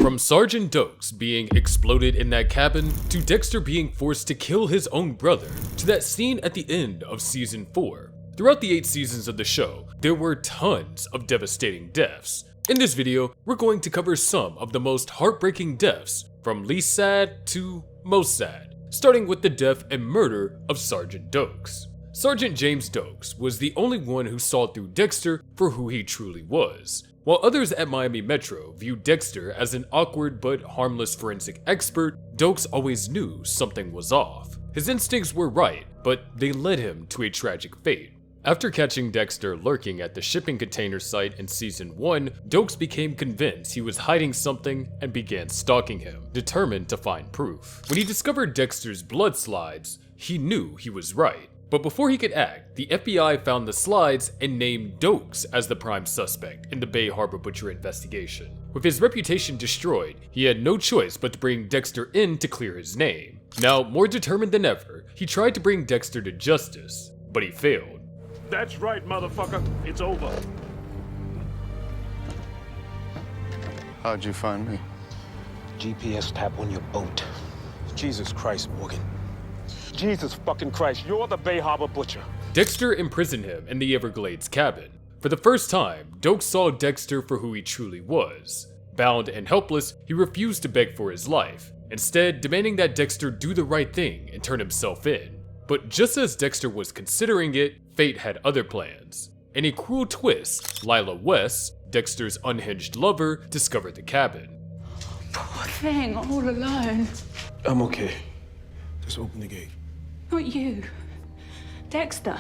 From Sergeant Dokes being exploded in that cabin, to Dexter being forced to kill his own brother, to that scene at the end of Season 4. Throughout the 8 seasons of the show, there were tons of devastating deaths. In this video, we're going to cover some of the most heartbreaking deaths, from least sad to most sad, starting with the death and murder of Sergeant Dokes. Sergeant James Dokes was the only one who saw through Dexter for who he truly was. While others at Miami Metro viewed Dexter as an awkward but harmless forensic expert, Dokes always knew something was off. His instincts were right, but they led him to a tragic fate. After catching Dexter lurking at the shipping container site in Season 1, Dokes became convinced he was hiding something and began stalking him, determined to find proof. When he discovered Dexter's blood slides, he knew he was right. But before he could act, the FBI found the slides and named Dokes as the prime suspect in the Bay Harbor Butcher investigation. With his reputation destroyed, he had no choice but to bring Dexter in to clear his name. Now, more determined than ever, he tried to bring Dexter to justice, but he failed. That's right, motherfucker. It's over. How'd you find me? GPS tap on your boat. Jesus Christ, Morgan. Jesus fucking Christ, you're the Bay Harbor Butcher. Dexter imprisoned him in the Everglades cabin. For the first time, Dokes saw Dexter for who he truly was. Bound and helpless, he refused to beg for his life, instead demanding that Dexter do the right thing and turn himself in. But just as Dexter was considering it, fate had other plans. In a cruel twist, Lila West, Dexter's unhinged lover, discovered the cabin. Poor thing, all alone. I'm okay. Just open the gate. Not you. Dexter.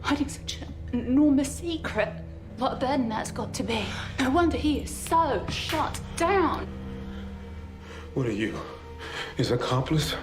Hiding such an enormous secret. What a burden that's got to be. No wonder he is so shut down. What are you? His accomplice?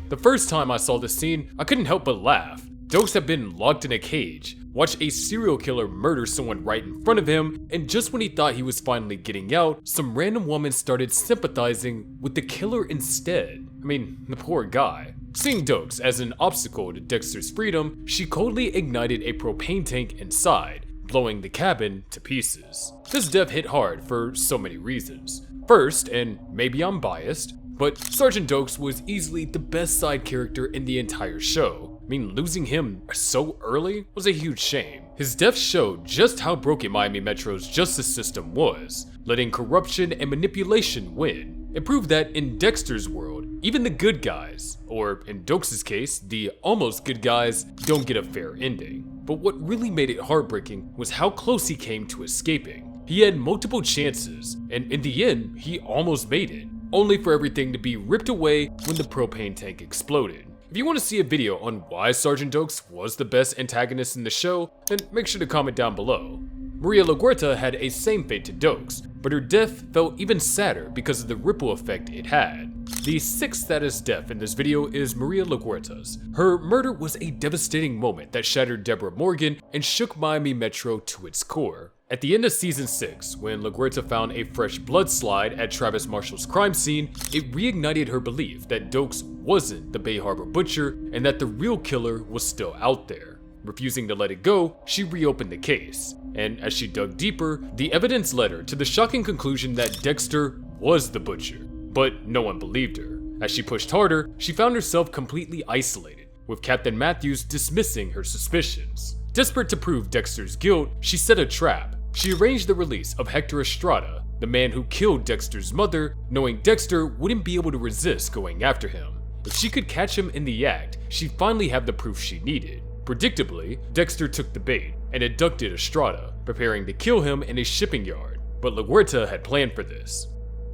The first time I saw this scene, I couldn't help but laugh. Dokes had been locked in a cage, watched a serial killer murder someone right in front of him, and just when he thought he was finally getting out, some random woman started sympathizing with the killer instead. I mean, the poor guy. Seeing Dokes as an obstacle to Dexter's freedom, she coldly ignited a propane tank inside, blowing the cabin to pieces. This death hit hard for so many reasons. First, and maybe I'm biased, but Sergeant Dokes was easily the best side character in the entire show. I mean, losing him so early was a huge shame. His death showed just how broken Miami Metro's justice system was, letting corruption and manipulation win. It proved that in Dexter's world, even the good guys, or in Dokes' case, the almost good guys, don't get a fair ending. But what really made it heartbreaking was how close he came to escaping. He had multiple chances, and in the end, he almost made it, only for everything to be ripped away when the propane tank exploded. If you want to see a video on why Sergeant Dokes was the best antagonist in the show, then make sure to comment down below. Maria LaGuerta had a same fate to Dokes, but her death felt even sadder because of the ripple effect it had. The 6th saddest death in this video is Maria LaGuerta's. Her murder was a devastating moment that shattered Deborah Morgan and shook Miami Metro to its core. At the end of Season 6, when LaGuerta found a fresh blood slide at Travis Marshall's crime scene, it reignited her belief that Dokes wasn't the Bay Harbor Butcher and that the real killer was still out there. Refusing to let it go, she reopened the case, and as she dug deeper, the evidence led her to the shocking conclusion that Dexter was the butcher. But no one believed her. As she pushed harder, she found herself completely isolated, with Captain Matthews dismissing her suspicions. Desperate to prove Dexter's guilt, she set a trap. She arranged the release of Hector Estrada, the man who killed Dexter's mother, knowing Dexter wouldn't be able to resist going after him. If she could catch him in the act, she'd finally have the proof she needed. Predictably, Dexter took the bait and abducted Estrada, preparing to kill him in a shipping yard, but LaGuerta had planned for this.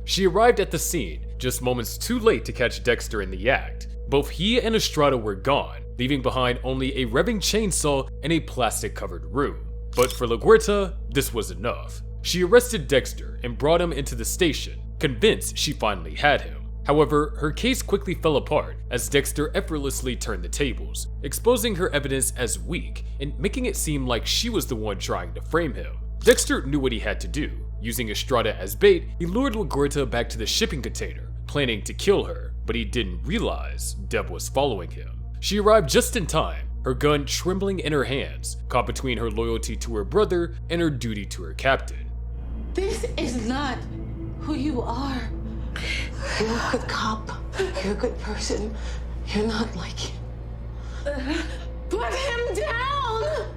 She arrived at the scene just moments too late to catch Dexter in the act. Both he and Estrada were gone, leaving behind only a revving chainsaw and a plastic-covered room. But for LaGuerta, this was enough. She arrested Dexter and brought him into the station, convinced she finally had him. However, her case quickly fell apart as Dexter effortlessly turned the tables, exposing her evidence as weak and making it seem like she was the one trying to frame him. Dexter knew what he had to do. Using Estrada as bait, he lured LaGuerta back to the shipping container, planning to kill her, but he didn't realize Deb was following him. She arrived just in time, her gun trembling in her hands, caught between her loyalty to her brother and her duty to her captain. This is not who you are. You're a good cop. You're a good person. You're not like him. Put him down!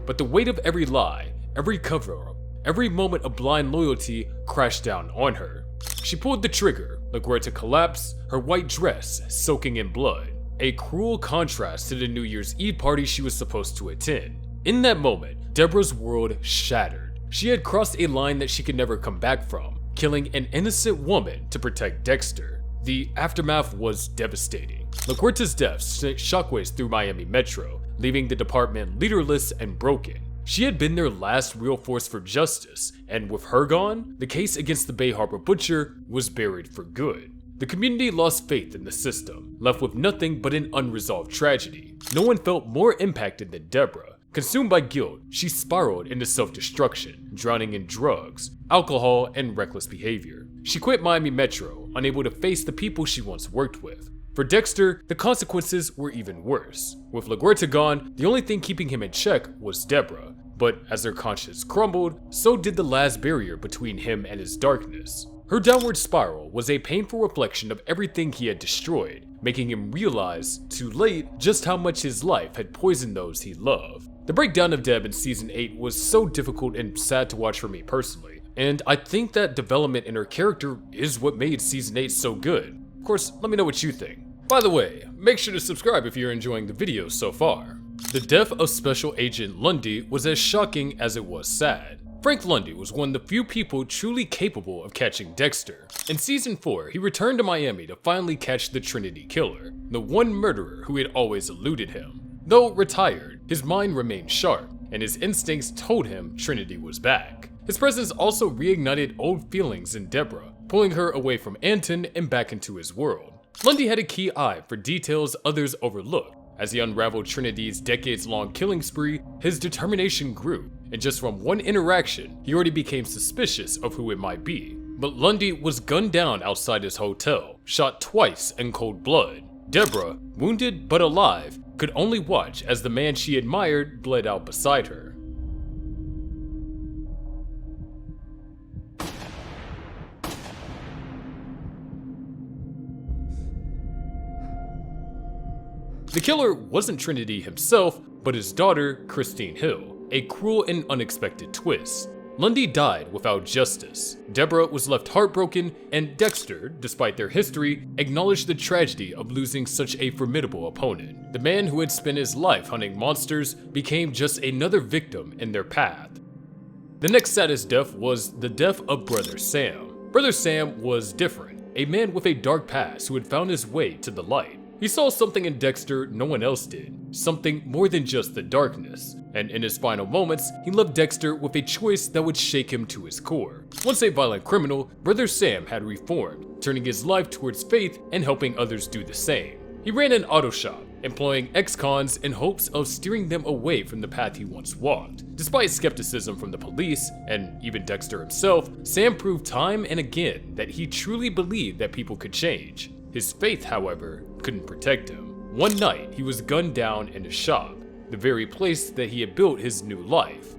But the weight of every lie, every cover-up, every moment of blind loyalty crashed down on her. She pulled the trigger, LaGuerta collapsed, her white dress soaking in blood, a cruel contrast to the New Year's Eve party she was supposed to attend. In that moment, Deborah's world shattered. She had crossed a line that she could never come back from, killing an innocent woman to protect Dexter. The aftermath was devastating. LaGuerta's death sent shockwaves through Miami Metro, leaving the department leaderless and broken. She had been their last real force for justice, and with her gone, the case against the Bay Harbor Butcher was buried for good. The community lost faith in the system, left with nothing but an unresolved tragedy. No one felt more impacted than Deborah. Consumed by guilt, she spiraled into self-destruction, drowning in drugs, alcohol, and reckless behavior. She quit Miami Metro, unable to face the people she once worked with. For Dexter, the consequences were even worse. With LaGuerta gone, the only thing keeping him in check was Deborah. But as her conscience crumbled, so did the last barrier between him and his darkness. Her downward spiral was a painful reflection of everything he had destroyed, making him realize, too late, just how much his life had poisoned those he loved. The breakdown of Deb in Season 8 was so difficult and sad to watch for me personally, and I think that development in her character is what made Season 8 so good. Of course, let me know what you think. By the way, make sure to subscribe if you're enjoying the video so far. The death of Special Agent Lundy was as shocking as it was sad. Frank Lundy was one of the few people truly capable of catching Dexter. In Season 4, he returned to Miami to finally catch the Trinity Killer, the one murderer who had always eluded him. Though retired, his mind remained sharp, and his instincts told him Trinity was back. His presence also reignited old feelings in Deborah, pulling her away from Anton and back into his world. Lundy had a keen eye for details others overlooked. As he unraveled Trinity's decades-long killing spree, his determination grew, and just from one interaction, he already became suspicious of who it might be. But Lundy was gunned down outside his hotel, shot twice in cold blood. Deborah, wounded but alive, could only watch as the man she admired bled out beside her. The killer wasn't Trinity himself, but his daughter, Christine Hill, a cruel and unexpected twist. Lundy died without justice. Deborah was left heartbroken, and Dexter, despite their history, acknowledged the tragedy of losing such a formidable opponent. The man who had spent his life hunting monsters became just another victim in their path. The next saddest death was the death of Brother Sam. Brother Sam was different, a man with a dark past who had found his way to the light. He saw something in Dexter no one else did, something more than just the darkness, and in his final moments, he left Dexter with a choice that would shake him to his core. Once a violent criminal, Brother Sam had reformed, turning his life towards faith and helping others do the same. He ran an auto shop, employing ex-cons in hopes of steering them away from the path he once walked. Despite skepticism from the police, and even Dexter himself, Sam proved time and again that he truly believed that people could change. His faith, however, couldn't protect him. One night, he was gunned down in his shop, the very place that he had built his new life.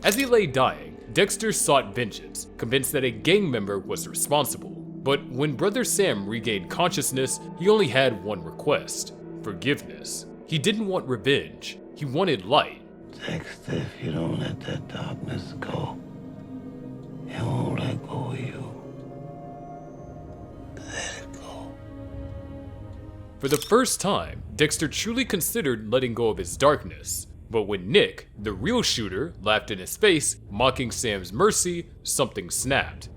As he lay dying, Dexter sought vengeance, convinced that a gang member was responsible. But when Brother Sam regained consciousness, he only had one request: forgiveness. He didn't want revenge, he wanted light. Dexter, if you don't let that darkness go, it won't let go of you. Let it go. For the first time, Dexter truly considered letting go of his darkness. But when Nick, the real shooter, laughed in his face, mocking Sam's mercy, something snapped.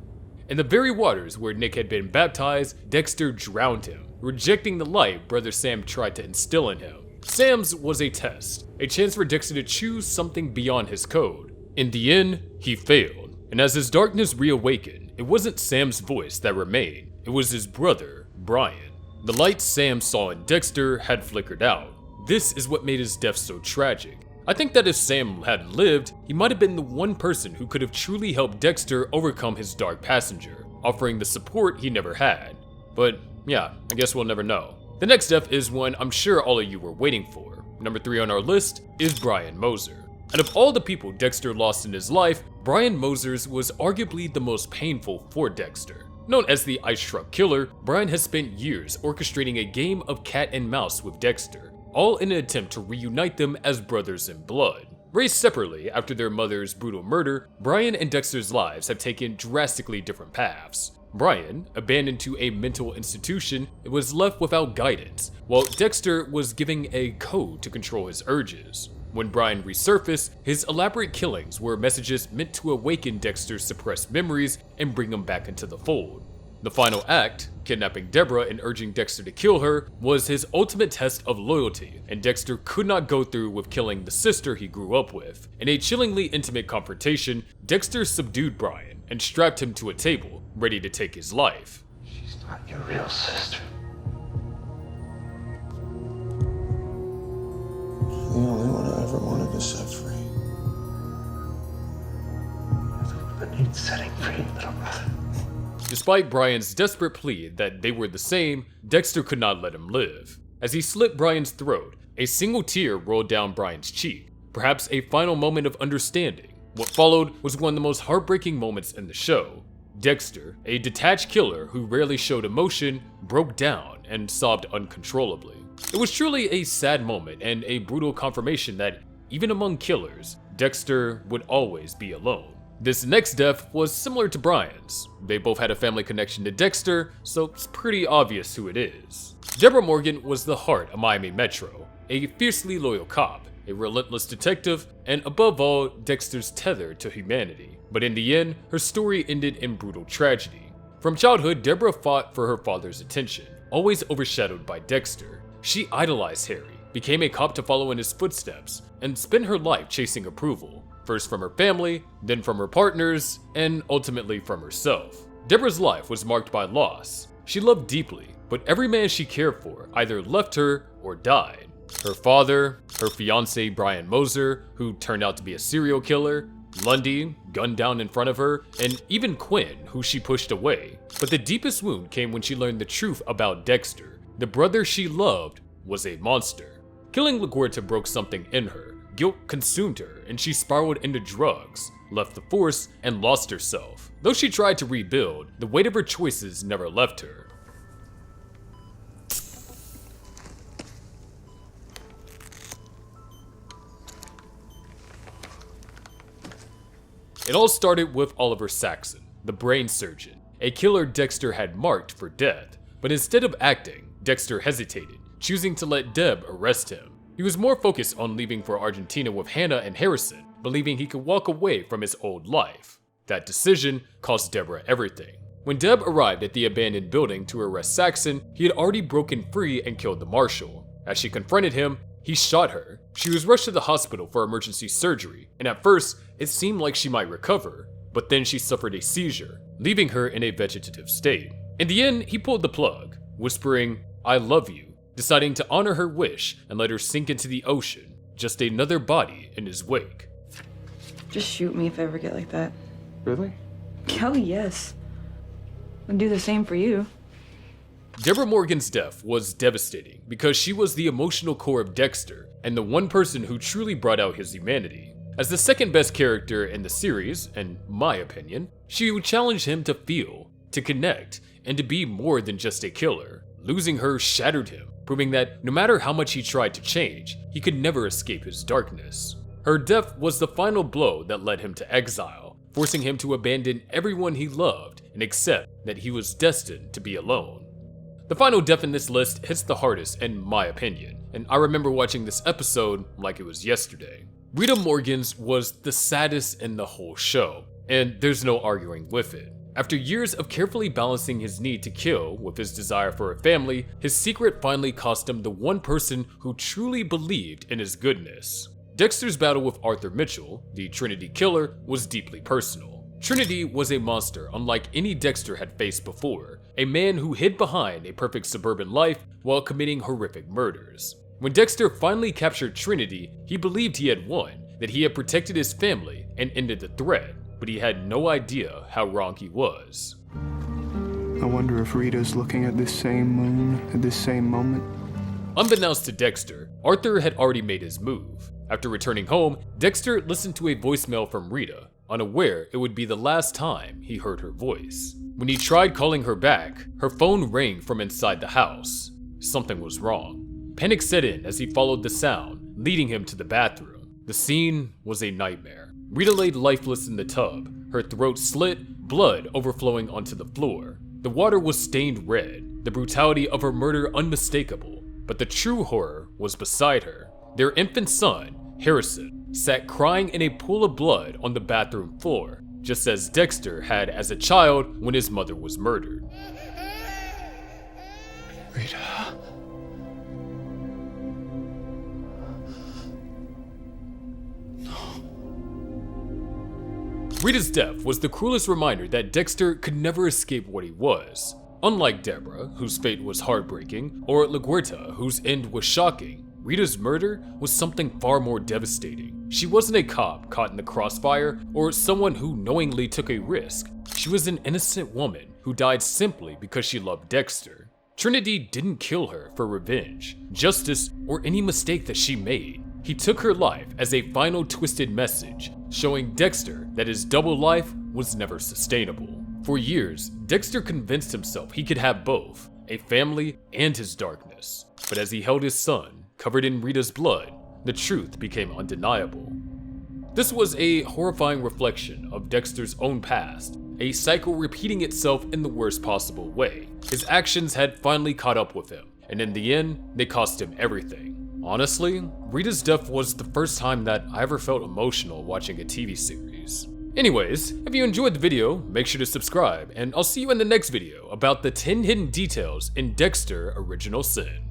In the very waters where Nick had been baptized, Dexter drowned him, rejecting the light Brother Sam tried to instill in him. Sam's was a test, a chance for Dexter to choose something beyond his code. In the end, he failed, and as his darkness reawakened, it wasn't Sam's voice that remained, it was his brother, Brian. The light Sam saw in Dexter had flickered out. This is what made his death so tragic. I think that if Sam had lived, he might have been the one person who could have truly helped Dexter overcome his dark passenger. offering the support he never had. But yeah, I guess we'll never know. The next death is one I'm sure all of you were waiting for. Number 3 on our list is Brian Moser. Out of all the people Dexter lost in his life, Brian Moser's was arguably the most painful for Dexter. Known as the Ice Truck Killer, Brian has spent years orchestrating a game of cat and mouse with Dexter, all in an attempt to reunite them as brothers in blood. Raised separately after their mother's brutal murder, Brian and Dexter's lives have taken drastically different paths. Brian, abandoned to a mental institution, was left without guidance, while Dexter was given a code to control his urges. When Brian resurfaced, his elaborate killings were messages meant to awaken Dexter's suppressed memories and bring him back into the fold. The final act, kidnapping Deborah and urging Dexter to kill her, was his ultimate test of loyalty, and Dexter could not go through with killing the sister he grew up with. In a chillingly intimate confrontation, Dexter subdued Brian and strapped him to a table, ready to take his life. She's not your real sister. The only one I ever wanted to set free. But needs setting free, little brother. Despite Brian's desperate plea that they were the same, Dexter could not let him live. As he slit Brian's throat, a single tear rolled down Brian's cheek, perhaps a final moment of understanding. What followed was one of the most heartbreaking moments in the show. Dexter, a detached killer who rarely showed emotion, broke down and sobbed uncontrollably. It was truly a sad moment and a brutal confirmation that, even among killers, Dexter would always be alone. This next death was similar to Brian's. They both had a family connection to Dexter, so it's pretty obvious who it is. Deborah Morgan was the heart of Miami Metro, a fiercely loyal cop, a relentless detective, and above all, Dexter's tether to humanity. But in the end, her story ended in brutal tragedy. From childhood, Deborah fought for her father's attention, always overshadowed by Dexter. She idolized Harry, became a cop to follow in his footsteps, and spent her life chasing approval, first from her family, then from her partners, and ultimately from herself. Deborah's life was marked by loss. She loved deeply, but every man she cared for either left her or died. Her father, her fiancé Brian Moser, who turned out to be a serial killer, Lundy, gunned down in front of her, and even Quinn, who she pushed away. But the deepest wound came when she learned the truth about Dexter. The brother she loved was a monster. Killing LaGuerta broke something in her. Guilt consumed her, and she spiraled into drugs, left the force, and lost herself. Though she tried to rebuild, the weight of her choices never left her. It all started with Oliver Saxon, the brain surgeon, a killer Dexter had marked for death. But instead of acting, Dexter hesitated, choosing to let Deb arrest him. He was more focused on leaving for Argentina with Hannah and Harrison, believing he could walk away from his old life. That decision cost Deborah everything. When Deb arrived at the abandoned building to arrest Saxon, he had already broken free and killed the marshal. As she confronted him, he shot her. She was rushed to the hospital for emergency surgery, and at first, it seemed like she might recover, but then she suffered a seizure, leaving her in a vegetative state. In the end, he pulled the plug, whispering, "I love you," deciding to honor her wish and let her sink into the ocean, just another body in his wake. Just shoot me if I ever get like that. Really? Hell yes. I'd do the same for you. Deborah Morgan's death was devastating because she was the emotional core of Dexter and the one person who truly brought out his humanity. As the second best character in the series, in my opinion, she would challenge him to feel, to connect, and to be more than just a killer. Losing her shattered him, proving that no matter how much he tried to change, he could never escape his darkness. Her death was the final blow that led him to exile, forcing him to abandon everyone he loved and accept that he was destined to be alone. The final death in this list hits the hardest in my opinion, and I remember watching this episode like it was yesterday. Rita Morgan's was the saddest in the whole show, and there's no arguing with it. After years of carefully balancing his need to kill with his desire for a family, his secret finally cost him the one person who truly believed in his goodness. Dexter's battle with Arthur Mitchell, the Trinity Killer, was deeply personal. Trinity was a monster unlike any Dexter had faced before, a man who hid behind a perfect suburban life while committing horrific murders. When Dexter finally captured Trinity, he believed he had won, that he had protected his family and ended the threat, but he had no idea how wrong he was. I wonder if Rita's looking at this same moon at this same moment. Unbeknownst to Dexter, Arthur had already made his move. After returning home, Dexter listened to a voicemail from Rita, unaware it would be the last time he heard her voice. When he tried calling her back, her phone rang from inside the house. Something was wrong. Panic set in as he followed the sound, leading him to the bathroom. The scene was a nightmare. Rita laid lifeless in the tub, her throat slit, blood overflowing onto the floor. The water was stained red, the brutality of her murder unmistakable, but the true horror was beside her. Their infant son, Harrison, sat crying in a pool of blood on the bathroom floor, just as Dexter had as a child when his mother was murdered. Rita. Rita's death was the cruelest reminder that Dexter could never escape what he was. Unlike Deborah, whose fate was heartbreaking, or LaGuerta, whose end was shocking, Rita's murder was something far more devastating. She wasn't a cop caught in the crossfire or someone who knowingly took a risk. She was an innocent woman who died simply because she loved Dexter. Trinity didn't kill her for revenge, justice, or any mistake that she made. He took her life as a final twisted message, showing Dexter that his double life was never sustainable. For years, Dexter convinced himself he could have both, a family and his darkness. But as he held his son, covered in Rita's blood, the truth became undeniable. This was a horrifying reflection of Dexter's own past, a cycle repeating itself in the worst possible way. His actions had finally caught up with him, and in the end, they cost him everything. Honestly, Rita's death was the first time that I ever felt emotional watching a TV series. Anyways, if you enjoyed the video, make sure to subscribe, and I'll see you in the next video about the 10 hidden details in Dexter Original Sin.